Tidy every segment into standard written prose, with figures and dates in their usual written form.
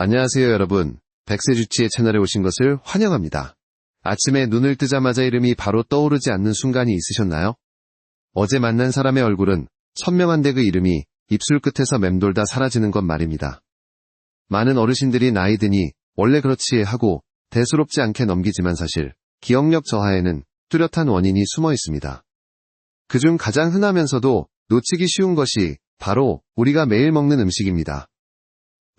안녕하세요 여러분. 백세주치의 채널에 오신 것을 환영합니다. 아침에 눈을 뜨자마자 이름이 바로 떠오르지 않는 순간이 있으셨나요? 어제 만난 사람의 얼굴은 선명한데 그 이름이 입술 끝에서 맴돌다 사라지는 것 말입니다. 많은 어르신들이 나이 드니 원래 그렇지 하고 대수롭지 않게 넘기지만 사실 기억력 저하에는 뚜렷한 원인이 숨어 있습니다. 그중 가장 흔하면서도 놓치기 쉬운 것이 바로 우리가 매일 먹는 음식입니다.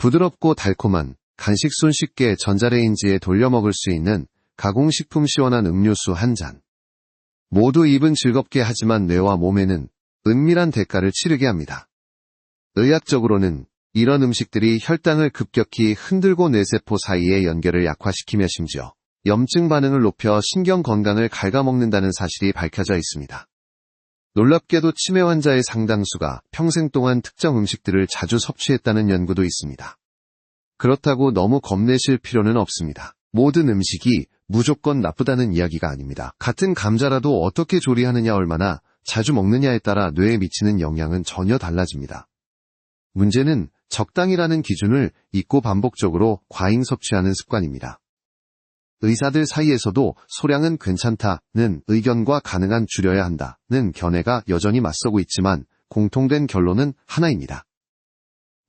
부드럽고 달콤한 간식 손쉽게 전자레인지에 돌려 먹을 수 있는 가공식품 시원한 음료수 한 잔. 모두 입은 즐겁게 하지만 뇌와 몸에는 은밀한 대가를 치르게 합니다. 의학적으로는 이런 음식들이 혈당을 급격히 흔들고 뇌세포 사이의 연결을 약화시키며 심지어 염증 반응을 높여 신경 건강을 갉아먹는다는 사실이 밝혀져 있습니다. 놀랍게도 치매 환자의 상당수가 평생 동안 특정 음식들을 자주 섭취했다는 연구도 있습니다. 그렇다고 너무 겁내실 필요는 없습니다. 모든 음식이 무조건 나쁘다는 이야기가 아닙니다. 같은 감자라도 어떻게 조리하느냐 얼마나 자주 먹느냐에 따라 뇌에 미치는 영향은 전혀 달라집니다. 문제는 적당이라는 기준을 잊고 반복적으로 과잉 섭취하는 습관입니다. 의사들 사이에서도 소량은 괜찮다는 의견과 가능한 줄여야 한다는 견해가 여전히 맞서고 있지만 공통된 결론은 하나입니다.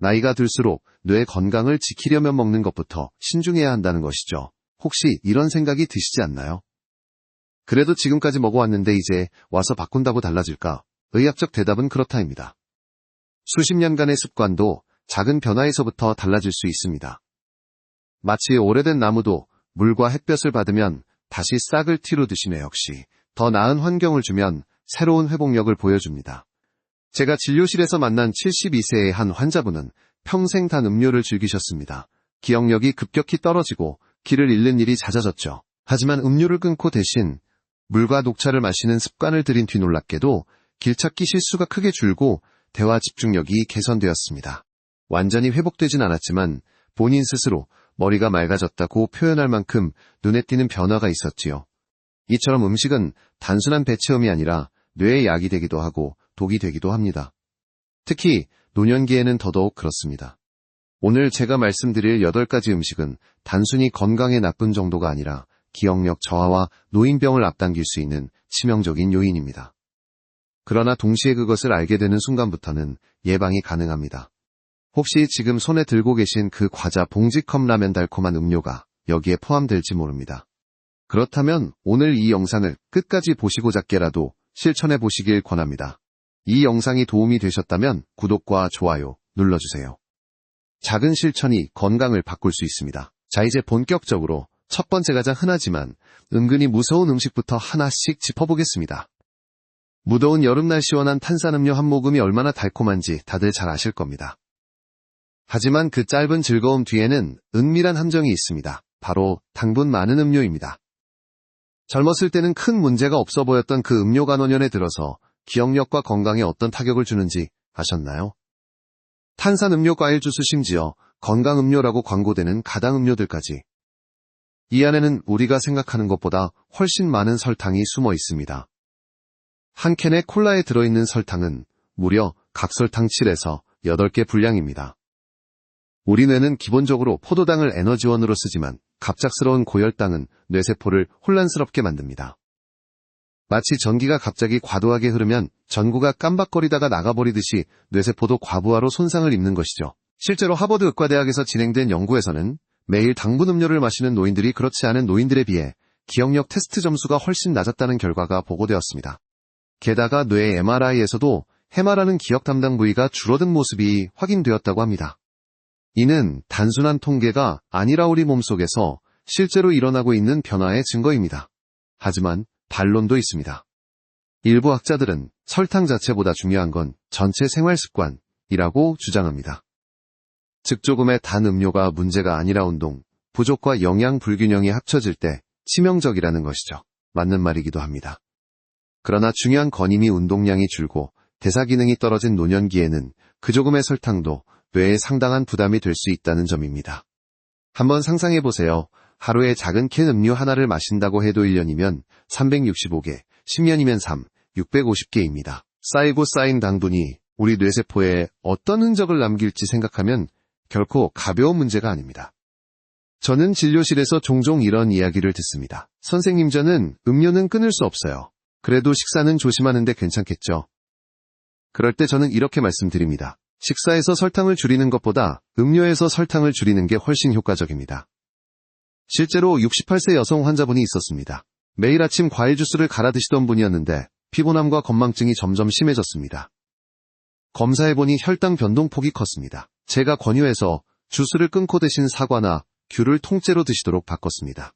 나이가 들수록 뇌 건강을 지키려면 먹는 것부터 신중해야 한다는 것이죠. 혹시 이런 생각이 드시지 않나요? 그래도 지금까지 먹어왔는데 이제 와서 바꾼다고 달라질까? 의학적 대답은 그렇다입니다. 수십 년간의 습관도 작은 변화에서부터 달라질 수 있습니다. 마치 오래된 나무도 물과 햇볕을 받으면 다시 싹을 틔우듯이네. 역시 더 나은 환경을 주면 새로운 회복력을 보여줍니다. 제가 진료실에서 만난 72세의 한 환자분은 평생 단 음료를 즐기셨습니다. 기억력이 급격히 떨어지고 길을 잃는 일이 잦아졌죠. 하지만 음료를 끊고 대신 물과 녹차를 마시는 습관을 들인 뒤 놀랍게도 길찾기 실수가 크게 줄고 대화 집중력이 개선되었습니다. 완전히 회복되진 않았지만 본인 스스로 머리가 맑아졌다고 표현할 만큼 눈에 띄는 변화가 있었지요. 이처럼 음식은 단순한 배체음이 아니라 뇌의 약이 되기도 하고 독이 되기도 합니다. 특히 노년기에는 더더욱 그렇습니다. 오늘 제가 말씀드릴 8가지 음식은 단순히 건강에 나쁜 정도가 아니라 기억력 저하와 노인병을 앞당길 수 있는 치명적인 요인입니다. 그러나 동시에 그것을 알게 되는 순간부터는 예방이 가능합니다. 혹시 지금 손에 들고 계신 그 과자 봉지컵 라면 달콤한 음료가 여기에 포함될지 모릅니다. 그렇다면 오늘 이 영상을 끝까지 보시고작게라도 실천해 보시길 권합니다. 이 영상이 도움이 되셨다면 구독과 좋아요 눌러주세요. 작은 실천이 건강을 바꿀 수 있습니다. 자, 이제 본격적으로 첫 번째 가장 흔하지만 은근히 무서운 음식부터 하나씩 짚어보겠습니다. 무더운 여름날 시원한 탄산음료 한 모금이 얼마나 달콤한지 다들 잘 아실 겁니다. 하지만 그 짧은 즐거움 뒤에는 은밀한 함정이 있습니다. 바로 당분 많은 음료입니다. 젊었을 때는 큰 문제가 없어 보였던 그 음료가 노년에 들어서 기억력과 건강에 어떤 타격을 주는지 아셨나요? 탄산음료, 과일주스, 심지어 건강음료라고 광고되는 가당음료들까지. 이 안에는 우리가 생각하는 것보다 훨씬 많은 설탕이 숨어 있습니다. 한 캔의 콜라에 들어있는 설탕은 무려 각설탕 7에서 8개 분량입니다. 우리 뇌는 기본적으로 포도당을 에너지원으로 쓰지만 갑작스러운 고혈당은 뇌세포를 혼란스럽게 만듭니다. 마치 전기가 갑자기 과도하게 흐르면 전구가 깜박거리다가 나가버리듯이 뇌세포도 과부하로 손상을 입는 것이죠. 실제로 하버드 의과대학에서 진행된 연구에서는 매일 당분 음료를 마시는 노인들이 그렇지 않은 노인들에 비해 기억력 테스트 점수가 훨씬 낮았다는 결과가 보고되었습니다. 게다가 뇌 MRI에서도 해마라는 기억 담당 부위가 줄어든 모습이 확인되었다고 합니다. 이는 단순한 통계가 아니라 우리 몸속에서 실제로 일어나고 있는 변화의 증거입니다. 하지만 반론도 있습니다. 일부 학자들은 설탕 자체보다 중요한 건 전체 생활 습관이라고 주장합니다. 즉 조금의 단 음료가 문제가 아니라 운동, 부족과 영양 불균형이 합쳐질 때 치명적이라는 것이죠. 맞는 말이기도 합니다. 그러나 중요한 건 이미 운동량이 줄고 대사 기능이 떨어진 노년기에는 그 조금의 설탕도 뇌에 상당한 부담이 될 수 있다는 점입니다. 한번 상상해보세요. 하루에 작은 캔 음료 하나를 마신다고 해도 1년이면 365개, 10년이면 650개입니다. 쌓이고 쌓인 당분이 우리 뇌세포에 어떤 흔적을 남길지 생각하면 결코 가벼운 문제가 아닙니다. 저는 진료실에서 종종 이런 이야기를 듣습니다. 선생님, 저는 음료는 끊을 수 없어요. 그래도 식사는 조심하는데 괜찮겠죠? 그럴 때 저는 이렇게 말씀드립니다. 식사에서 설탕을 줄이는 것보다 음료에서 설탕을 줄이는 게 훨씬 효과적입니다. 실제로 68세 여성 환자분이 있었습니다. 매일 아침 과일 주스를 갈아 드시던 분이었는데 피곤함과 건망증이 점점 심해졌습니다. 검사해보니 혈당 변동폭이 컸습니다. 제가 권유해서 주스를 끊고 대신 사과나 귤을 통째로 드시도록 바꿨습니다.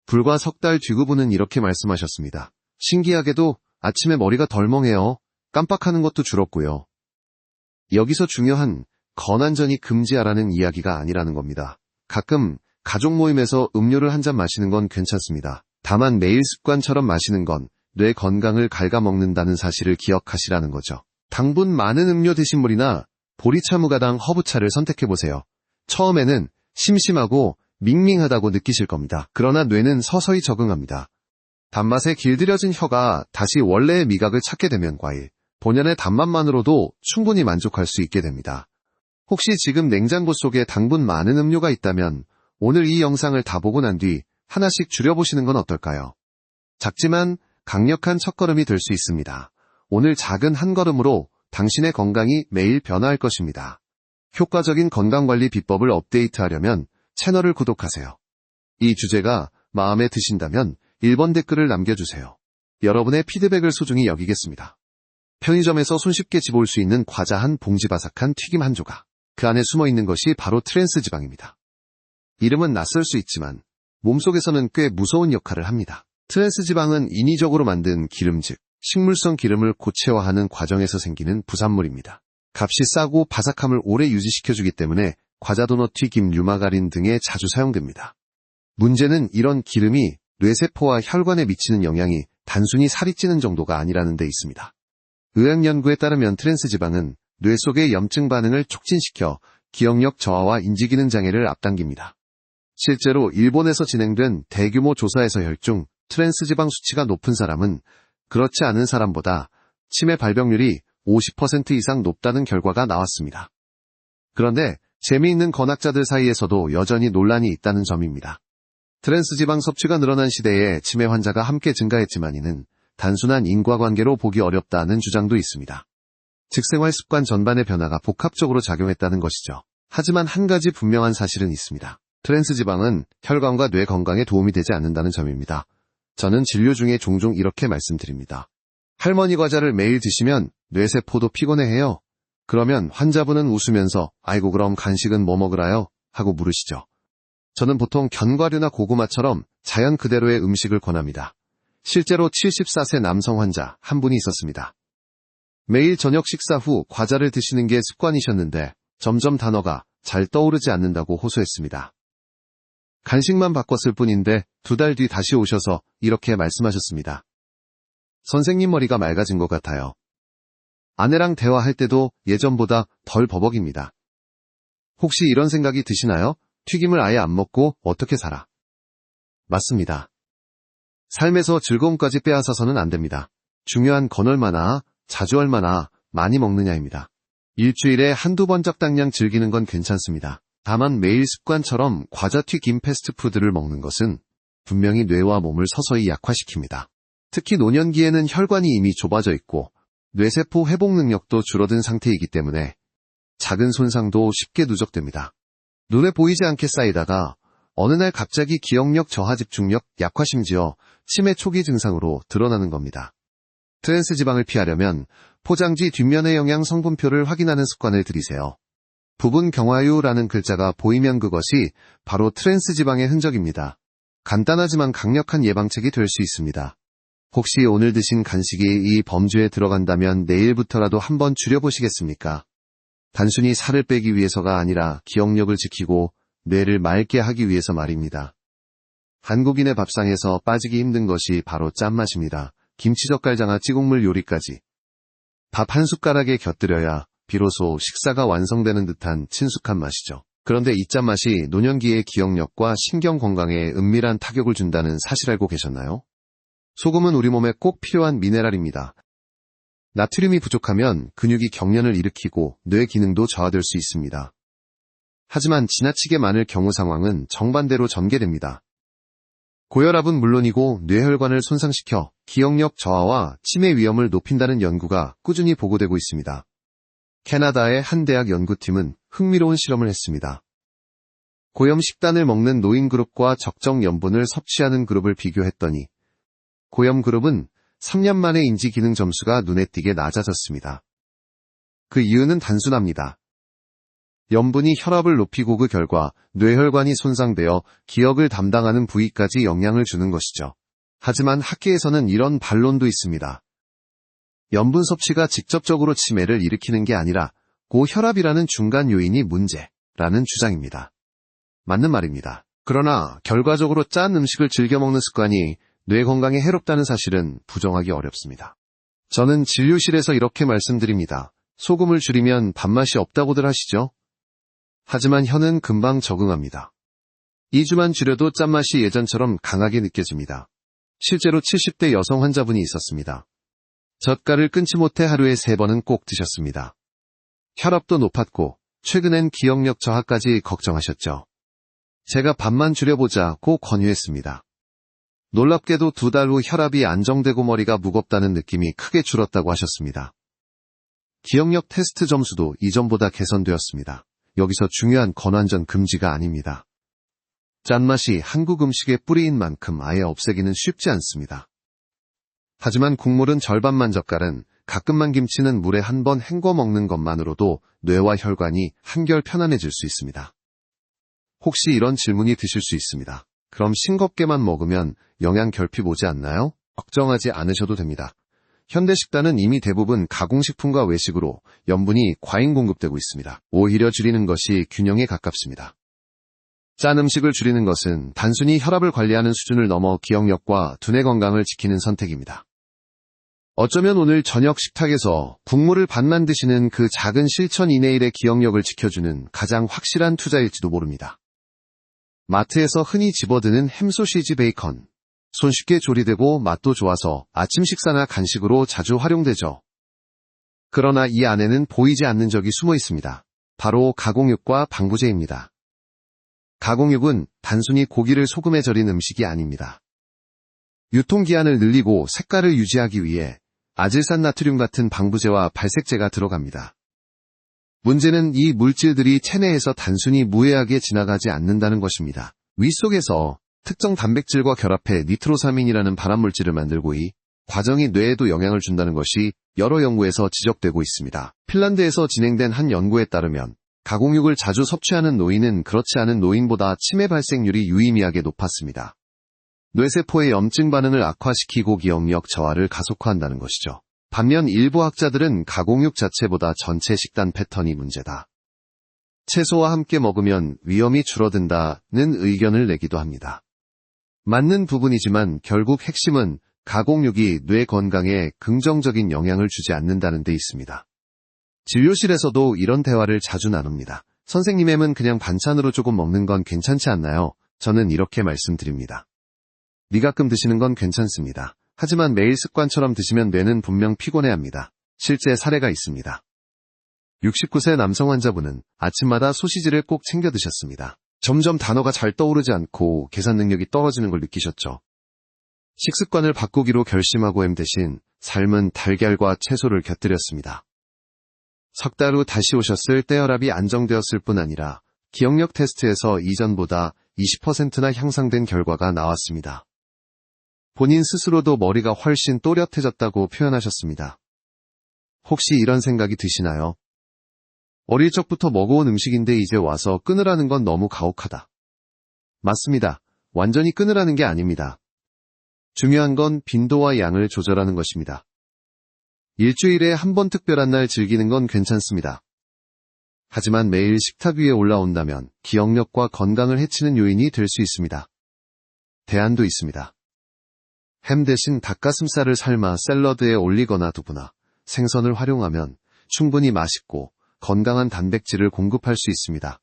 불과 석 달 뒤 그분은 이렇게 말씀하셨습니다. 신기하게도 아침에 머리가 덜 멍해요. 깜빡하는 것도 줄었고요. 여기서 중요한 건안전이 금지하라는 이야기가 아니라는 겁니다. 가끔 가족 모임에서 음료를 한 잔 마시는 건 괜찮습니다. 다만 매일 습관처럼 마시는 건 뇌 건강을 갉아먹는다는 사실을 기억하시라는 거죠. 당분 많은 음료 대신 물이나 보리차 무가당 허브차를 선택해보세요. 처음에는 심심하고 밍밍하다고 느끼실 겁니다. 그러나 뇌는 서서히 적응합니다. 단맛에 길들여진 혀가 다시 원래의 미각을 찾게 되면 과일, 본연의 단맛만으로도 충분히 만족할 수 있게 됩니다. 혹시 지금 냉장고 속에 당분 많은 음료가 있다면 오늘 이 영상을 다 보고 난 뒤 하나씩 줄여보시는 건 어떨까요? 작지만 강력한 첫걸음이 될 수 있습니다. 오늘 작은 한 걸음으로 당신의 건강이 매일 변화할 것입니다. 효과적인 건강관리 비법을 업데이트하려면 채널을 구독하세요. 이 주제가 마음에 드신다면 1번 댓글을 남겨주세요. 여러분의 피드백을 소중히 여기겠습니다. 편의점에서 손쉽게 집어올 수 있는 과자 한 봉지, 바삭한 튀김 한 조각. 그 안에 숨어있는 것이 바로 트랜스 지방입니다. 이름은 낯설 수 있지만 몸속에서는 꽤 무서운 역할을 합니다. 트랜스 지방은 인위적으로 만든 기름, 즉 식물성 기름을 고체화하는 과정에서 생기는 부산물입니다. 값이 싸고 바삭함을 오래 유지시켜주기 때문에 과자, 도넛, 튀김, 류마가린 등에 자주 사용됩니다. 문제는 이런 기름이 뇌세포와 혈관에 미치는 영향이 단순히 살이 찌는 정도가 아니라는 데 있습니다. 의학 연구에 따르면 트랜스 지방은 뇌 속의 염증 반응을 촉진시켜 기억력 저하와 인지기능 장애를 앞당깁니다. 실제로 일본에서 진행된 대규모 조사에서 혈중 트랜스 지방 수치가 높은 사람은 그렇지 않은 사람보다 치매 발병률이 50% 이상 높다는 결과가 나왔습니다. 그런데 재미있는 건학자들 사이에서도 여전히 논란이 있다는 점입니다. 트랜스 지방 섭취가 늘어난 시대에 치매 환자가 함께 증가했지만 이는 단순한 인과관계로 보기 어렵다는 주장도 있습니다. 즉 생활 습관 전반의 변화가 복합적으로 작용했다는 것이죠. 하지만 한 가지 분명한 사실은 있습니다. 트랜스 지방은 혈관과 뇌 건강에 도움이 되지 않는다는 점입니다. 저는 진료 중에 종종 이렇게 말씀드립니다. 할머니 과자를 매일 드시면 뇌세포도 피곤해해요. 그러면 환자분은 웃으면서 아이고 그럼 간식은 뭐 먹으라요? 하고 물으시죠. 저는 보통 견과류나 고구마처럼 자연 그대로의 음식을 권합니다. 실제로 74세 남성 환자 한 분이 있었습니다. 매일 저녁 식사 후 과자를 드시는 게 습관이셨는데 점점 단어가 잘 떠오르지 않는다고 호소했습니다. 간식만 바꿨을 뿐인데 2달 뒤 다시 오셔서 이렇게 말씀하셨습니다. 선생님 머리가 맑아진 것 같아요. 아내랑 대화할 때도 예전보다 덜 버벅입니다. 혹시 이런 생각이 드시나요? 튀김을 아예 안 먹고 어떻게 살아? 맞습니다. 삶에서 즐거움까지 빼앗아서는 안 됩니다. 중요한 건 얼마나, 자주 얼마나 많이 먹느냐입니다. 일주일에 한두 번 적당량 즐기는 건 괜찮습니다. 다만 매일 습관처럼 과자, 튀김, 패스트푸드를 먹는 것은 분명히 뇌와 몸을 서서히 약화시킵니다. 특히 노년기에는 혈관이 이미 좁아져 있고 뇌세포 회복 능력도 줄어든 상태이기 때문에 작은 손상도 쉽게 누적됩니다. 눈에 보이지 않게 쌓이다가 어느 날 갑자기 기억력 저하, 집중력 약화, 심지어 치매 초기 증상으로 드러나는 겁니다. 트랜스 지방을 피하려면 포장지 뒷면의 영양 성분표를 확인하는 습관을 들이세요. 부분 경화유라는 글자가 보이면 그것이 바로 트랜스 지방의 흔적입니다. 간단하지만 강력한 예방책이 될 수 있습니다. 혹시 오늘 드신 간식이 이 범주에 들어간다면 내일부터라도 한번 줄여보시겠습니까? 단순히 살을 빼기 위해서가 아니라 기억력을 지키고 뇌를 맑게 하기 위해서 말입니다. 한국인의 밥상에서 빠지기 힘든 것이 바로 짠맛입니다. 김치젓갈장아 찌국물 요리까지. 밥 한 숟가락에 곁들여야 비로소 식사가 완성되는 듯한 친숙한 맛이죠. 그런데 이 짠맛이 노년기의 기억력과 신경 건강에 은밀한 타격을 준다는 사실 알고 계셨나요? 소금은 우리 몸에 꼭 필요한 미네랄입니다. 나트륨이 부족하면 근육이 경련을 일으키고 뇌 기능도 저하될 수 있습니다. 하지만 지나치게 많을 경우 상황은 정반대로 전개됩니다. 고혈압은 물론이고 뇌혈관을 손상시켜 기억력 저하와 치매 위험을 높인다는 연구가 꾸준히 보고되고 있습니다. 캐나다의 한 대학 연구팀은 흥미로운 실험을 했습니다. 고염 식단을 먹는 노인 그룹과 적정 염분을 섭취하는 그룹을 비교했더니 고염 그룹은 3년 만에 인지 기능 점수가 눈에 띄게 낮아졌습니다. 그 이유는 단순합니다. 염분이 혈압을 높이고 그 결과 뇌혈관이 손상되어 기억을 담당하는 부위까지 영향을 주는 것이죠. 하지만 학계에서는 이런 반론도 있습니다. 염분 섭취가 직접적으로 치매를 일으키는 게 아니라 고혈압이라는 중간 요인이 문제라는 주장입니다. 맞는 말입니다. 그러나 결과적으로 짠 음식을 즐겨 먹는 습관이 뇌 건강에 해롭다는 사실은 부정하기 어렵습니다. 저는 진료실에서 이렇게 말씀드립니다. 소금을 줄이면 밥맛이 없다고들 하시죠? 하지만 혀는 금방 적응합니다. 2주만 줄여도 짠맛이 예전처럼 강하게 느껴집니다. 실제로 70대 여성 환자분이 있었습니다. 젓갈을 끊지 못해 하루에 3번은 꼭 드셨습니다. 혈압도 높았고 최근엔 기억력 저하까지 걱정하셨죠. 제가 밥만 줄여보자고 권유했습니다. 놀랍게도 2달 후 혈압이 안정되고 머리가 무겁다는 느낌이 크게 줄었다고 하셨습니다. 기억력 테스트 점수도 이전보다 개선되었습니다. 여기서 중요한 건 완전 금지가 아닙니다. 짠맛이 한국 음식의 뿌리인 만큼 아예 없애기는 쉽지 않습니다. 하지만 국물은 절반만 젓갈은 가끔만 김치는 물에 한 번 헹궈 먹는 것만으로도 뇌와 혈관이 한결 편안해질 수 있습니다. 혹시 이런 질문이 드실 수 있습니다. 그럼 싱겁게만 먹으면 영양 결핍 오지 않나요? 걱정하지 않으셔도 됩니다. 현대 식단은 이미 대부분 가공식품과 외식으로 염분이 과잉 공급되고 있습니다. 오히려 줄이는 것이 균형에 가깝습니다. 짠 음식을 줄이는 것은 단순히 혈압을 관리하는 수준을 넘어 기억력과 두뇌 건강을 지키는 선택입니다. 어쩌면 오늘 저녁 식탁에서 국물을 반만 드시는 그 작은 실천 이내일의 기억력을 지켜주는 가장 확실한 투자일지도 모릅니다. 마트에서 흔히 집어드는 햄소시지 베이컨. 손쉽게 조리되고 맛도 좋아서 아침 식사나 간식으로 자주 활용되죠. 그러나 이 안에는 보이지 않는 적이 숨어 있습니다. 바로 가공육과 방부제입니다. 가공육은 단순히 고기를 소금에 절인 음식이 아닙니다. 유통기한을 늘리고 색깔을 유지하기 위해 아질산 나트륨 같은 방부제와 발색제가 들어갑니다. 문제는 이 물질들이 체내에서 단순히 무해하게 지나가지 않는다는 것입니다. 위 속에서 특정 단백질과 결합해 니트로사민이라는 발암물질을 만들고 이 과정이 뇌에도 영향을 준다는 것이 여러 연구에서 지적되고 있습니다. 핀란드에서 진행된 한 연구에 따르면 가공육을 자주 섭취하는 노인은 그렇지 않은 노인보다 치매 발생률이 유의미하게 높았습니다. 뇌세포의 염증 반응을 악화시키고 기억력 저하를 가속화한다는 것이죠. 반면 일부 학자들은 가공육 자체보다 전체 식단 패턴이 문제다. 채소와 함께 먹으면 위험이 줄어든다는 의견을 내기도 합니다. 맞는 부분이지만 결국 핵심은 가공육이 뇌 건강에 긍정적인 영향을 주지 않는다는 데 있습니다. 진료실에서도 이런 대화를 자주 나눕니다. 선생님엠은 그냥 반찬으로 조금 먹는 건 괜찮지 않나요? 저는 이렇게 말씀드립니다. 미가끔 드시는 건 괜찮습니다. 하지만 매일 습관처럼 드시면 뇌는 분명 피곤해합니다. 실제 사례가 있습니다. 69세 남성 환자분은 아침마다 소시지를 꼭 챙겨 드셨습니다. 점점 단어가 잘 떠오르지 않고 계산 능력이 떨어지는 걸 느끼셨죠. 식습관을 바꾸기로 결심하고 햄 대신 삶은 달걀과 채소를 곁들였습니다. 석 달 후 다시 오셨을 때 혈압이 안정되었을 뿐 아니라 기억력 테스트에서 이전보다 20%나 향상된 결과가 나왔습니다. 본인 스스로도 머리가 훨씬 또렷해졌다고 표현하셨습니다. 혹시 이런 생각이 드시나요? 어릴 적부터 먹어온 음식인데 이제 와서 끊으라는 건 너무 가혹하다. 맞습니다. 완전히 끊으라는 게 아닙니다. 중요한 건 빈도와 양을 조절하는 것입니다. 일주일에 한 번 특별한 날 즐기는 건 괜찮습니다. 하지만 매일 식탁 위에 올라온다면 기억력과 건강을 해치는 요인이 될 수 있습니다. 대안도 있습니다. 햄 대신 닭가슴살을 삶아 샐러드에 올리거나 두거나 생선을 활용하면 충분히 맛있고 건강한 단백질을 공급할 수 있습니다.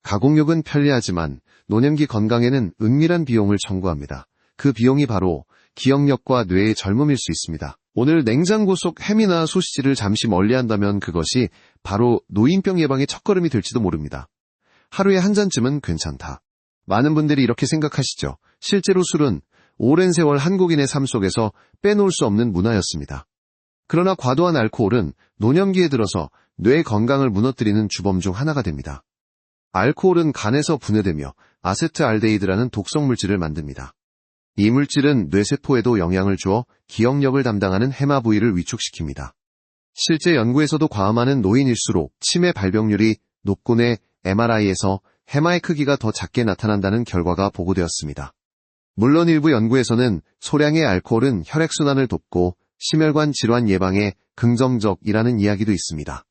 가공육은 편리하지만 노년기 건강에는 은밀한 비용을 청구합니다. 그 비용이 바로 기억력과 뇌의 젊음일 수 있습니다. 오늘 냉장고 속 햄이나 소시지를 잠시 멀리한다면 그것이 바로 노인병 예방의 첫걸음이 될지도 모릅니다. 하루에 한 잔쯤은 괜찮다. 많은 분들이 이렇게 생각하시죠. 실제로 술은 오랜 세월 한국인의 삶 속에서 빼놓을 수 없는 문화였습니다. 그러나 과도한 알코올은 노년기에 들어서 뇌 건강을 무너뜨리는 주범 중 하나가 됩니다. 알코올은 간에서 분해되며 아세트알데히드라는 독성 물질을 만듭니다. 이 물질은 뇌세포에도 영향을 주어 기억력을 담당하는 해마 부위를 위축시킵니다. 실제 연구에서도 과음하는 노인일수록 치매 발병률이 높고 뇌 MRI에서 해마의 크기가 더 작게 나타난다는 결과가 보고되었습니다. 물론 일부 연구에서는 소량의 알코올은 혈액순환을 돕고 심혈관 질환 예방에 긍정적이라는 이야기도 있습니다.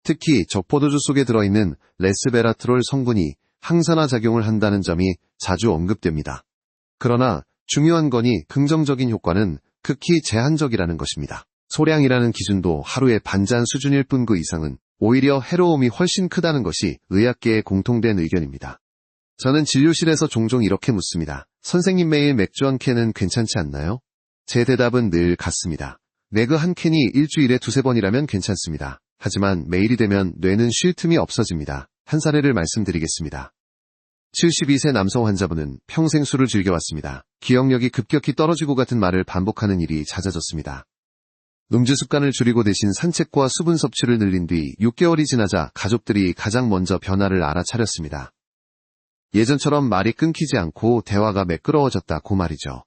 특히 적포도주 속에 들어있는 레스베라트롤 성분이 항산화 작용을 한다는 점이 자주 언급됩니다. 그러나 중요한 거니 긍정적인 효과는 극히 제한적이라는 것입니다. 소량이라는 기준도 하루에 반잔 수준일 뿐 그 이상은 오히려 해로움이 훨씬 크다는 것이 의학계의 공통된 의견입니다. 저는 진료실에서 종종 이렇게 묻습니다. 선생님 매일 맥주 한 캔은 괜찮지 않나요? 제 대답은 늘 같습니다. 내그 한 캔이 일주일에 2~3번이라면 괜찮습니다. 하지만 매일이 되면 뇌는 쉴 틈이 없어집니다. 한 사례를 말씀드리겠습니다. 72세 남성 환자분은 평생 술을 즐겨왔습니다. 기억력이 급격히 떨어지고 같은 말을 반복하는 일이 잦아졌습니다. 음주 습관을 줄이고 대신 산책과 수분 섭취를 늘린 뒤 6개월이 지나자 가족들이 가장 먼저 변화를 알아차렸습니다. 예전처럼 말이 끊기지 않고 대화가 매끄러워졌다고 말이죠.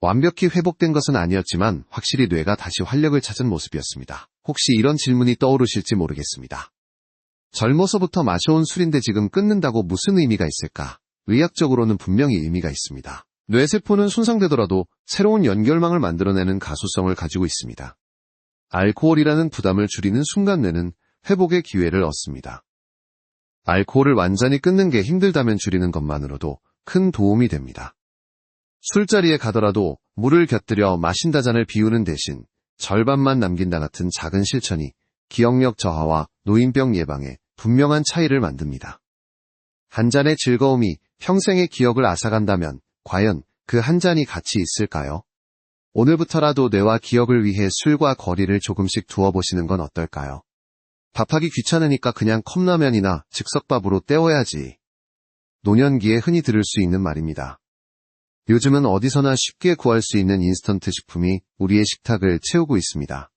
완벽히 회복된 것은 아니었지만 확실히 뇌가 다시 활력을 찾은 모습이었습니다. 혹시 이런 질문이 떠오르실지 모르겠습니다. 젊어서부터 마셔온 술인데 지금 끊는다고 무슨 의미가 있을까? 의학적으로는 분명히 의미가 있습니다. 뇌세포는 손상되더라도 새로운 연결망을 만들어내는 가소성을 가지고 있습니다. 알코올이라는 부담을 줄이는 순간 뇌는 회복의 기회를 얻습니다. 알코올을 완전히 끊는 게 힘들다면 줄이는 것만으로도 큰 도움이 됩니다. 술자리에 가더라도 물을 곁들여 마신다 잔을 비우는 대신 절반만 남긴다 같은 작은 실천이 기억력 저하와 노인병 예방에 분명한 차이를 만듭니다. 한 잔의 즐거움이 평생의 기억을 앗아간다면 과연 그 한 잔이 가치 있을까요? 오늘부터라도 뇌와 기억을 위해 술과 거리를 조금씩 두어보시는 건 어떨까요? 밥하기 귀찮으니까 그냥 컵라면이나 즉석밥으로 때워야지. 노년기에 흔히 들을 수 있는 말입니다. 요즘은 어디서나 쉽게 구할 수 있는 인스턴트 식품이 우리의 식탁을 채우고 있습니다.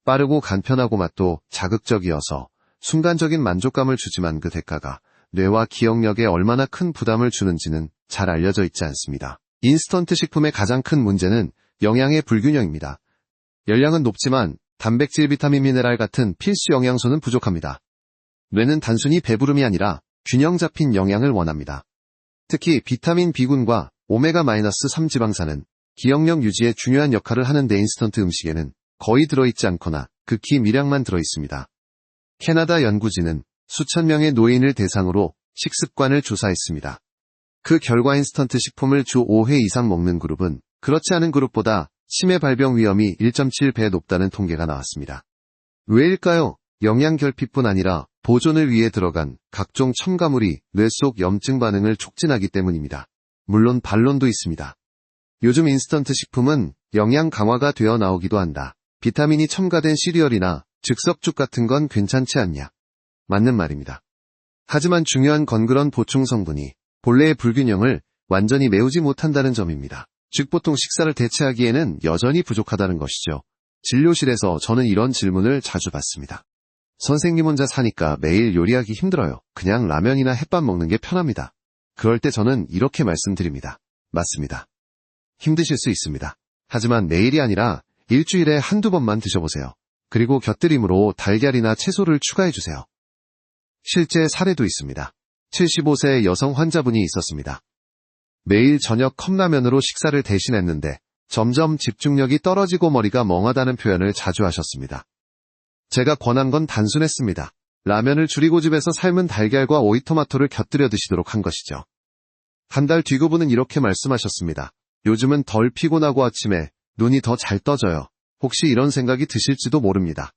빠르고 간편하고 맛도 자극적이어서 순간적인 만족감을 주지만 그 대가가 뇌와 기억력에 얼마나 큰 부담을 주는지는 잘 알려져 있지 않습니다. 인스턴트 식품의 가장 큰 문제는 영양의 불균형입니다. 열량은 높지만 단백질, 비타민, 미네랄 같은 필수 영양소는 부족합니다. 뇌는 단순히 배부름이 아니라 균형 잡힌 영양을 원합니다. 특히 비타민 B군과 오메가-3 지방산은 기억력 유지에 중요한 역할을 하는데 인스턴트 음식에는 거의 들어있지 않거나 극히 미량만 들어있습니다. 캐나다 연구진은 수천 명의 노인을 대상으로 식습관을 조사했습니다. 그 결과 인스턴트 식품을 주 5회 이상 먹는 그룹은 그렇지 않은 그룹보다 치매 발병 위험이 1.7배 높다는 통계가 나왔습니다. 왜일까요? 영양 결핍뿐 아니라 보존을 위해 들어간 각종 첨가물이 뇌 속 염증 반응을 촉진하기 때문입니다. 물론 반론도 있습니다. 요즘 인스턴트 식품은 영양 강화가 되어 나오기도 한다. 비타민이 첨가된 시리얼이나 즉석죽 같은 건 괜찮지 않냐? 맞는 말입니다. 하지만 중요한 건 그런 보충 성분이 본래의 불균형을 완전히 메우지 못한다는 점입니다. 즉 보통 식사를 대체하기에는 여전히 부족하다는 것이죠. 진료실에서 저는 이런 질문을 자주 받습니다. 선생님 혼자 사니까 매일 요리하기 힘들어요. 그냥 라면이나 햇밥 먹는 게 편합니다. 그럴 때 저는 이렇게 말씀드립니다. 맞습니다. 힘드실 수 있습니다. 하지만 매일이 아니라 일주일에 한두 번만 드셔보세요. 그리고 곁들임으로 달걀이나 채소를 추가해주세요. 실제 사례도 있습니다. 75세 여성 환자분이 있었습니다. 매일 저녁 컵라면으로 식사를 대신했는데 점점 집중력이 떨어지고 머리가 멍하다는 표현을 자주 하셨습니다. 제가 권한 건 단순했습니다. 라면을 줄이고 집에서 삶은 달걀과 오이토마토를 곁들여 드시도록 한 것이죠. 한 달 뒤 그분은 이렇게 말씀하셨습니다. 요즘은 덜 피곤하고 아침에 눈이 더 잘 떠져요. 혹시 이런 생각이 드실지도 모릅니다.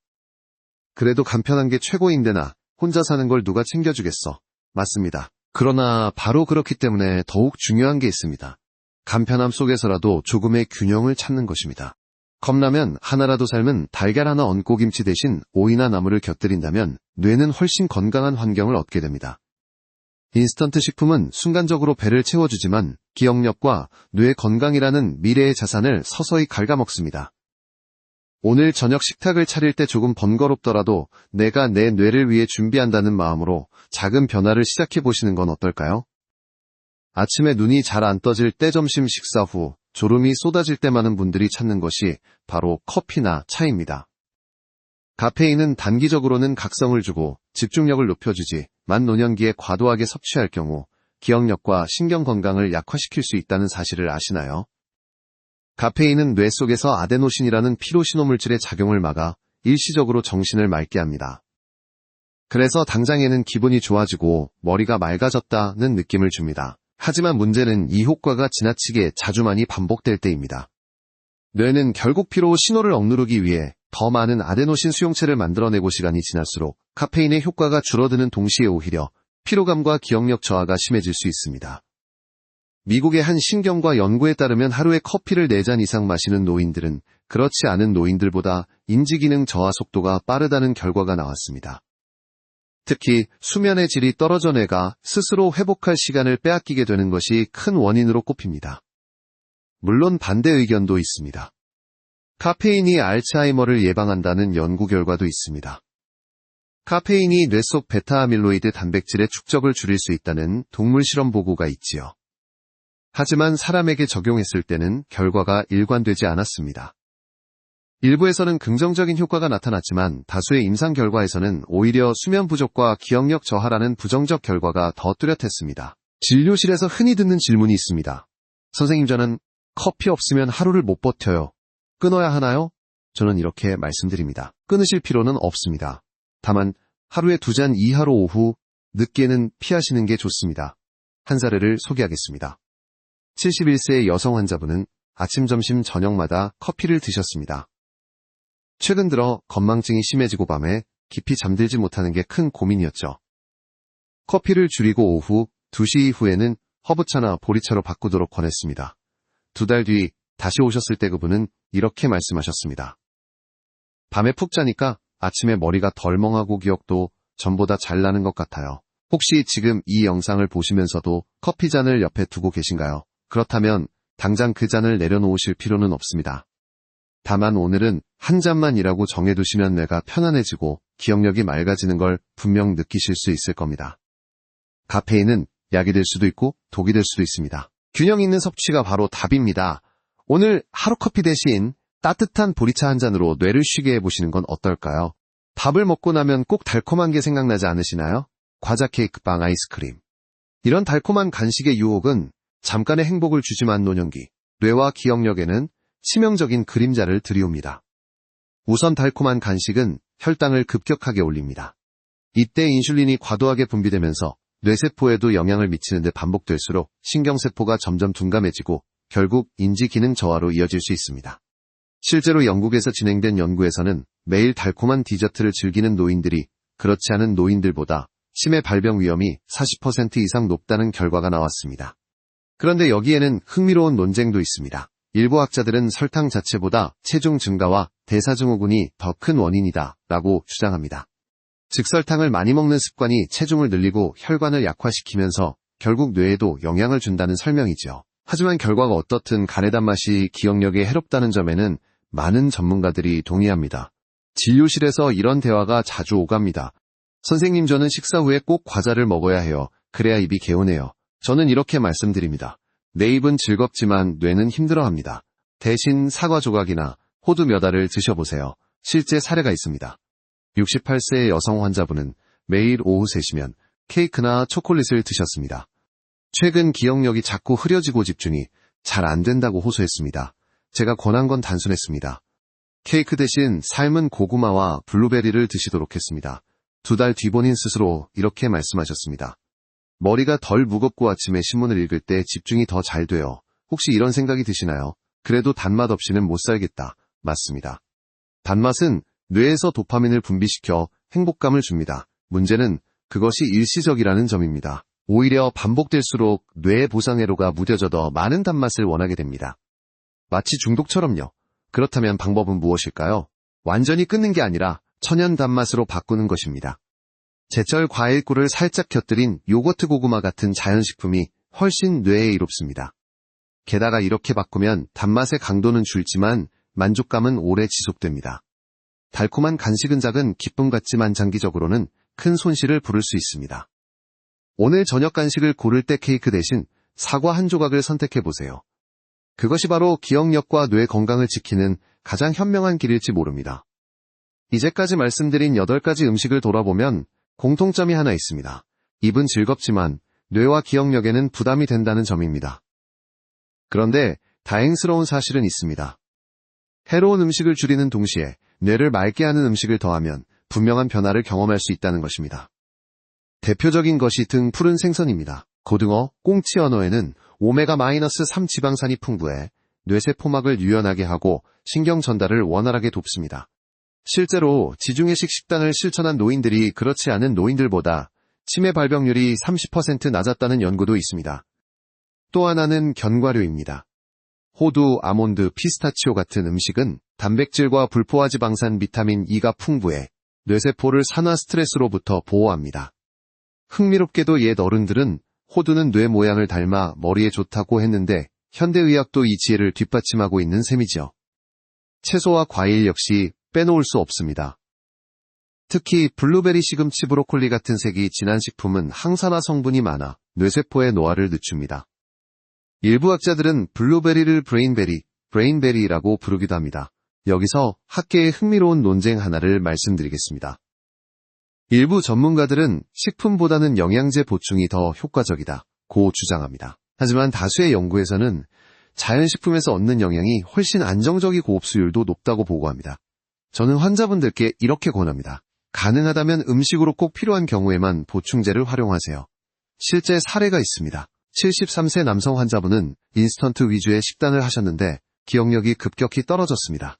그래도 간편한 게 최고인데나 혼자 사는 걸 누가 챙겨주겠어. 맞습니다. 그러나 바로 그렇기 때문에 더욱 중요한 게 있습니다. 간편함 속에서라도 조금의 균형을 찾는 것입니다. 컵라면 하나라도 삶은 달걀 하나 얹고 김치 대신 오이나 나물을 곁들인다면 뇌는 훨씬 건강한 환경을 얻게 됩니다. 인스턴트 식품은 순간적으로 배를 채워주지만 기억력과 뇌 건강이라는 미래의 자산을 서서히 갉아먹습니다. 오늘 저녁 식탁을 차릴 때 조금 번거롭더라도 내가 내 뇌를 위해 준비한다는 마음으로 작은 변화를 시작해 보시는 건 어떨까요? 아침에 눈이 잘 안 떠질 때 점심 식사 후 졸음이 쏟아질 때 많은 분들이 찾는 것이 바로 커피나 차입니다. 카페인은 단기적으로는 각성을 주고 집중력을 높여주지 만노년기에 과도하게 섭취할 경우 기억력과 신경 건강을 약화시킬 수 있다는 사실을 아시나요? 카페인은 뇌 속에서 아데노신이라는 피로신호물질의 작용을 막아 일시적으로 정신을 맑게 합니다. 그래서 당장에는 기분이 좋아지고 머리가 맑아졌다는 느낌을 줍니다. 하지만 문제는 이 효과가 지나치게 자주 많이 반복될 때입니다. 뇌는 결국 피로 신호를 억누르기 위해 더 많은 아데노신 수용체를 만들어내고 시간이 지날수록 카페인의 효과가 줄어드는 동시에 오히려 피로감과 기억력 저하가 심해질 수 있습니다. 미국의 한 신경과 연구에 따르면 하루에 커피를 4잔 이상 마시는 노인들은 그렇지 않은 노인들보다 인지기능 저하 속도가 빠르다는 결과가 나왔습니다. 특히 수면의 질이 떨어져 뇌가 스스로 회복할 시간을 빼앗기게 되는 것이 큰 원인으로 꼽힙니다. 물론 반대 의견도 있습니다. 카페인이 알츠하이머를 예방한다는 연구 결과도 있습니다. 카페인이 뇌 속 베타아밀로이드 단백질의 축적을 줄일 수 있다는 동물 실험 보고가 있지요. 하지만 사람에게 적용했을 때는 결과가 일관되지 않았습니다. 일부에서는 긍정적인 효과가 나타났지만 다수의 임상 결과에서는 오히려 수면 부족과 기억력 저하라는 부정적 결과가 더 뚜렷했습니다. 진료실에서 흔히 듣는 질문이 있습니다. 선생님, 저는 커피 없으면 하루를 못 버텨요. 끊어야 하나요? 저는 이렇게 말씀드립니다. 끊으실 필요는 없습니다. 다만 하루에 2잔 이하로 오후, 늦게는 피하시는 게 좋습니다. 한 사례를 소개하겠습니다. 71세의 여성 환자분은 아침, 점심, 저녁마다 커피를 드셨습니다. 최근 들어 건망증이 심해지고 밤에 깊이 잠들지 못하는 게 큰 고민이었죠. 커피를 줄이고 오후 2시 이후에는 허브차나 보리차로 바꾸도록 권했습니다. 2달 뒤 다시 오셨을 때 그분은 이렇게 말씀하셨습니다. 밤에 푹 자니까 아침에 머리가 덜 멍하고 기억도 전보다 잘 나는 것 같아요. 혹시 지금 이 영상을 보시면서도 커피 잔을 옆에 두고 계신가요? 그렇다면 당장 그 잔을 내려놓으실 필요는 없습니다. 다만 오늘은 한 잔만이라고 정해두시면 뇌가 편안해지고 기억력이 맑아지는 걸 분명 느끼실 수 있을 겁니다. 카페인은 약이 될 수도 있고 독이 될 수도 있습니다. 균형 있는 섭취가 바로 답입니다. 오늘 하루 커피 대신 따뜻한 보리차 한 잔으로 뇌를 쉬게 해보시는 건 어떨까요? 밥을 먹고 나면 꼭 달콤한 게 생각나지 않으시나요? 과자, 케이크, 빵, 아이스크림. 이런 달콤한 간식의 유혹은 잠깐의 행복을 주지만 노년기, 뇌와 기억력에는 치명적인 그림자를 들이옵니다. 우선 달콤한 간식은 혈당을 급격하게 올립니다. 이때 인슐린이 과도하게 분비되면서 뇌세포에도 영향을 미치는데 반복될수록 신경세포가 점점 둔감해지고 결국 인지기능 저하로 이어질 수 있습니다. 실제로 영국에서 진행된 연구에서는 매일 달콤한 디저트를 즐기는 노인들이 그렇지 않은 노인들보다 치매 발병 위험이 40% 이상 높다는 결과가 나왔습니다. 그런데 여기에는 흥미로운 논쟁도 있습니다. 일부 학자들은 설탕 자체보다 체중 증가와 대사증후군이 더 큰 원인이다 라고 주장합니다. 즉 설탕을 많이 먹는 습관이 체중을 늘리고 혈관을 약화시키면서 결국 뇌에도 영향을 준다는 설명이죠. 하지만 결과가 어떻든 간의 단맛이 기억력에 해롭다는 점에는 많은 전문가들이 동의합니다. 진료실에서 이런 대화가 자주 오갑니다. 선생님, 저는 식사 후에 꼭 과자를 먹어야 해요. 그래야 입이 개운해요. 저는 이렇게 말씀드립니다. 내 입은 즐겁지만 뇌는 힘들어합니다. 대신 사과 조각이나 호두 몇 알을 드셔보세요. 실제 사례가 있습니다. 68세의 여성 환자분은 매일 오후 3시면 케이크나 초콜릿을 드셨습니다. 최근 기억력이 자꾸 흐려지고 집중이 잘 안 된다고 호소했습니다. 제가 권한 건 단순했습니다. 케이크 대신 삶은 고구마와 블루베리를 드시도록 했습니다. 2달 뒤 본인 스스로 이렇게 말씀하셨습니다. 머리가 덜 무겁고 아침에 신문을 읽을 때 집중이 더 잘 돼요. 혹시 이런 생각이 드시나요? 그래도 단맛 없이는 못 살겠다. 맞습니다. 단맛은 뇌에서 도파민을 분비시켜 행복감을 줍니다. 문제는 그것이 일시적이라는 점입니다. 오히려 반복될수록 뇌 보상회로가 무뎌져 더 많은 단맛을 원하게 됩니다. 마치 중독처럼요. 그렇다면 방법은 무엇일까요? 완전히 끊는 게 아니라 천연 단맛으로 바꾸는 것입니다. 제철 과일꿀을 살짝 곁들인 요거트 고구마 같은 자연식품이 훨씬 뇌에 이롭습니다. 게다가 이렇게 바꾸면 단맛의 강도는 줄지만 만족감은 오래 지속됩니다. 달콤한 간식은 작은 기쁨 같지만 장기적으로는 큰 손실을 부를 수 있습니다. 오늘 저녁 간식을 고를 때 케이크 대신 사과 한 조각을 선택해보세요. 그것이 바로 기억력과 뇌 건강을 지키는 가장 현명한 길일지 모릅니다. 이제까지 말씀드린 8가지 음식을 돌아보면 공통점이 하나 있습니다. 입은 즐겁지만 뇌와 기억력에는 부담이 된다는 점입니다. 그런데 다행스러운 사실은 있습니다. 해로운 음식을 줄이는 동시에 뇌를 맑게 하는 음식을 더하면 분명한 변화를 경험할 수 있다는 것입니다. 대표적인 것이 등 푸른 생선입니다. 고등어, 꽁치 연어에는 오메가-3 지방산이 풍부해 뇌세포막을 유연하게 하고 신경 전달을 원활하게 돕습니다. 실제로 지중해식 식단을 실천한 노인들이 그렇지 않은 노인들보다 치매 발병률이 30% 낮았다는 연구도 있습니다. 또 하나는 견과류입니다. 호두, 아몬드, 피스타치오 같은 음식은 단백질과 불포화지방산 비타민 E가 풍부해 뇌세포를 산화 스트레스로부터 보호합니다. 흥미롭게도 옛 어른들은 호두는 뇌 모양을 닮아 머리에 좋다고 했는데 현대의학도 이 지혜를 뒷받침하고 있는 셈이죠. 채소와 과일 역시 빼놓을 수 없습니다. 특히 블루베리, 시금치, 브로콜리 같은 색이 진한 식품은 항산화 성분이 많아 뇌세포의 노화를 늦춥니다. 일부 학자들은 블루베리를 브레인베리라고 부르기도 합니다. 여기서 학계의 흥미로운 논쟁 하나를 말씀드리겠습니다. 일부 전문가들은 식품보다는 영양제 보충이 더 효과적이다고 주장합니다. 하지만 다수의 연구에서는 자연식품에서 얻는 영양이 훨씬 안정적이고 흡수율도 높다고 보고합니다. 저는 환자분들께 이렇게 권합니다. 가능하다면 음식으로 꼭 필요한 경우에만 보충제를 활용하세요. 실제 사례가 있습니다. 73세 남성 환자분은 인스턴트 위주의 식단을 하셨는데 기억력이 급격히 떨어졌습니다.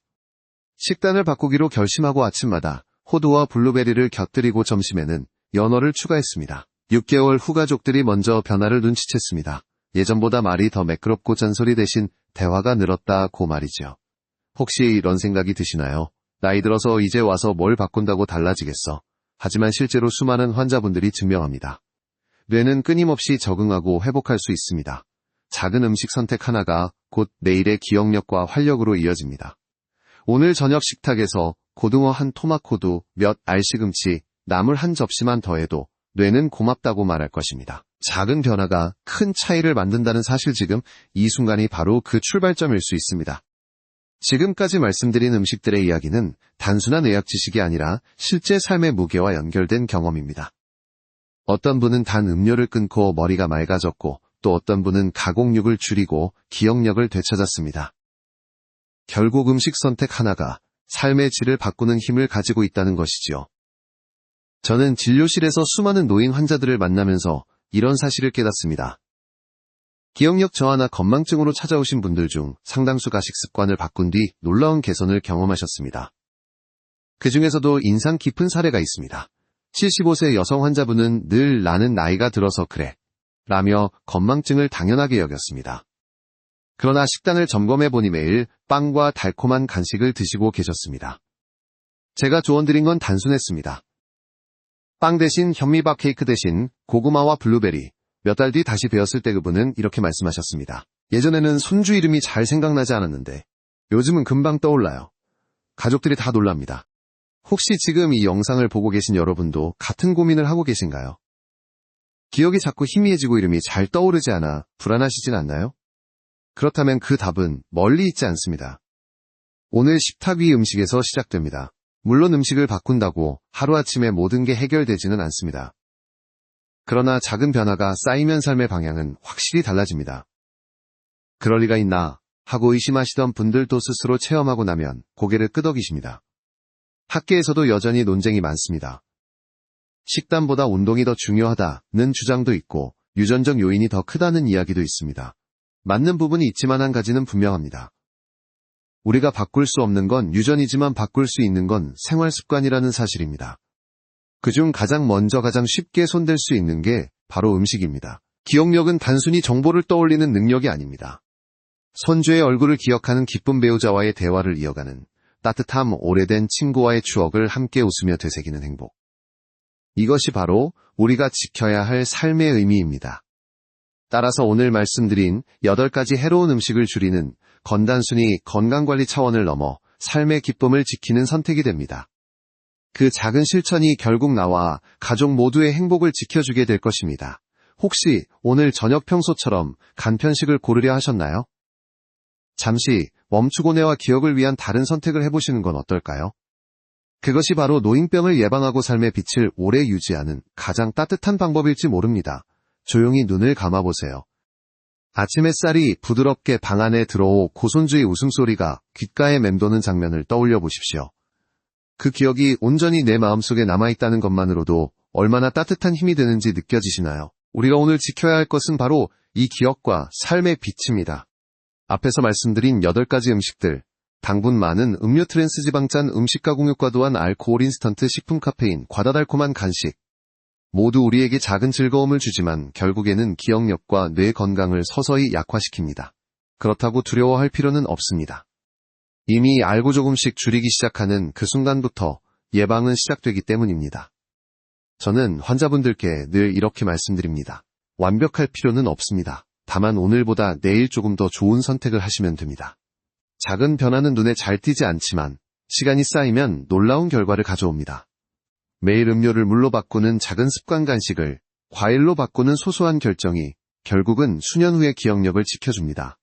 식단을 바꾸기로 결심하고 아침마다 호두와 블루베리를 곁들이고 점심에는 연어를 추가했습니다. 6개월 후 가족들이 먼저 변화를 눈치챘습니다. 예전보다 말이 더 매끄럽고 잔소리 대신 대화가 늘었다고 말이죠. 혹시 이런 생각이 드시나요? 나이 들어서 이제 와서 뭘 바꾼다고 달라지겠어. 하지만 실제로 수많은 환자분들이 증명합니다. 뇌는 끊임없이 적응하고 회복할 수 있습니다. 작은 음식 선택 하나가 곧 내일의 기억력과 활력으로 이어집니다. 오늘 저녁 식탁에서 고등어 한 토막, 호두, 몇 알 시금치, 나물 한 접시만 더해도 뇌는 고맙다고 말할 것입니다. 작은 변화가 큰 차이를 만든다는 사실, 지금 이 순간이 바로 그 출발점일 수 있습니다. 지금까지 말씀드린 음식들의 이야기는 단순한 의학 지식이 아니라 실제 삶의 무게와 연결된 경험입니다. 어떤 분은 단 음료를 끊고 머리가 맑아졌고 또 어떤 분은 가공육을 줄이고 기억력을 되찾았습니다. 결국 음식 선택 하나가 삶의 질을 바꾸는 힘을 가지고 있다는 것이지요. 저는 진료실에서 수많은 노인 환자들을 만나면서 이런 사실을 깨닫습니다. 기억력 저하나 건망증으로 찾아오신 분들 중 상당수가 식습관을 바꾼 뒤 놀라운 개선을 경험하셨습니다. 그 중에서도 인상 깊은 사례가 있습니다. 75세 여성 환자분은 늘 나는 나이가 들어서 그래 라며 건망증을 당연하게 여겼습니다. 그러나 식단을 점검해보니 매일 빵과 달콤한 간식을 드시고 계셨습니다. 제가 조언드린 건 단순했습니다. 빵 대신 현미밥, 케이크 대신 고구마와 블루베리. 몇 달 뒤 다시 뵈었을 때 그분은 이렇게 말씀하셨습니다. 예전에는 손주 이름이 잘 생각나지 않았는데 요즘은 금방 떠올라요. 가족들이 다 놀랍니다. 혹시 지금 이 영상을 보고 계신 여러분도 같은 고민을 하고 계신가요? 기억이 자꾸 희미해지고 이름이 잘 떠오르지 않아 불안하시진 않나요? 그렇다면 그 답은 멀리 있지 않습니다. 오늘 식탁 위 음식에서 시작됩니다. 물론 음식을 바꾼다고 하루아침에 모든 게 해결되지는 않습니다. 그러나 작은 변화가 쌓이면 삶의 방향은 확실히 달라집니다. 그럴 리가 있나 하고 의심하시던 분들도 스스로 체험하고 나면 고개를 끄덕이십니다. 학계에서도 여전히 논쟁이 많습니다. 식단보다 운동이 더 중요하다는 주장도 있고 유전적 요인이 더 크다는 이야기도 있습니다. 맞는 부분이 있지만 한 가지는 분명합니다. 우리가 바꿀 수 없는 건 유전이지만 바꿀 수 있는 건 생활 습관이라는 사실입니다. 그중 가장 먼저 가장 쉽게 손댈 수 있는 게 바로 음식입니다. 기억력은 단순히 정보를 떠올리는 능력이 아닙니다. 손주의 얼굴을 기억하는 기쁜 배우자와의 대화를 이어가는 따뜻함, 오래된 친구와의 추억을 함께 웃으며 되새기는 행복. 이것이 바로 우리가 지켜야 할 삶의 의미입니다. 따라서 오늘 말씀드린 8가지 해로운 음식을 줄이는 건 단순히 건강관리 차원을 넘어 삶의 기쁨을 지키는 선택이 됩니다. 그 작은 실천이 결국 나와 가족 모두의 행복을 지켜주게 될 것입니다. 혹시 오늘 저녁 평소처럼 간편식을 고르려 하셨나요? 잠시 멈추고내와 기억을 위한 다른 선택을 해보시는 건 어떨까요? 그것이 바로 노인병을 예방하고 삶의 빛을 오래 유지하는 가장 따뜻한 방법일지 모릅니다. 조용히 눈을 감아보세요. 아침 햇살이 부드럽게 방 안에 들어오 고손주의 웃음소리가 귓가에 맴도는 장면을 떠올려 보십시오. 그 기억이 온전히 내 마음속에 남아있다는 것만으로도 얼마나 따뜻한 힘이 되는지 느껴지시나요? 우리가 오늘 지켜야 할 것은 바로 이 기억과 삶의 빛입니다. 앞에서 말씀드린 8가지 음식들, 당분 많은 음료 트랜스지방짠 음식과 공유과 또한 알코올 인스턴트 식품 카페인, 과다달콤한 간식, 모두 우리에게 작은 즐거움을 주지만 결국에는 기억력과 뇌 건강을 서서히 약화시킵니다. 그렇다고 두려워할 필요는 없습니다. 이미 알고 조금씩 줄이기 시작하는 그 순간부터 예방은 시작되기 때문입니다. 저는 환자분들께 늘 이렇게 말씀드립니다. 완벽할 필요는 없습니다. 다만 오늘보다 내일 조금 더 좋은 선택을 하시면 됩니다. 작은 변화는 눈에 잘 띄지 않지만 시간이 쌓이면 놀라운 결과를 가져옵니다. 매일 음료를 물로 바꾸는 작은 습관 간식을 과일로 바꾸는 소소한 결정이 결국은 수년 후의 기억력을 지켜줍니다.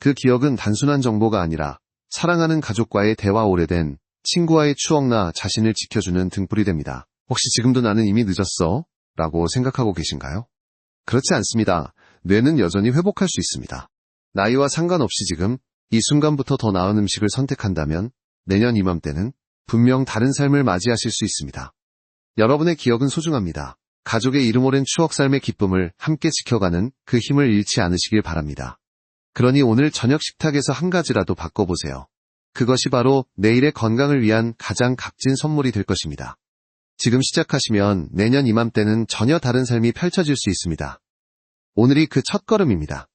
그 기억은 단순한 정보가 아니라 사랑하는 가족과의 대화, 오래된 친구와의 추억나 자신을 지켜주는 등불이 됩니다. 혹시 지금도 나는 이미 늦었어? 라고 생각하고 계신가요? 그렇지 않습니다. 뇌는 여전히 회복할 수 있습니다. 나이와 상관없이 지금 이 순간부터 더 나은 음식을 선택한다면 내년 이맘때는 분명 다른 삶을 맞이하실 수 있습니다. 여러분의 기억은 소중합니다. 가족의 이름 오랜 추억, 삶의 기쁨을 함께 지켜가는 그 힘을 잃지 않으시길 바랍니다. 그러니 오늘 저녁 식탁에서 한 가지라도 바꿔보세요. 그것이 바로 내일의 건강을 위한 가장 값진 선물이 될 것입니다. 지금 시작하시면 내년 이맘때는 전혀 다른 삶이 펼쳐질 수 있습니다. 오늘이 그 첫걸음입니다.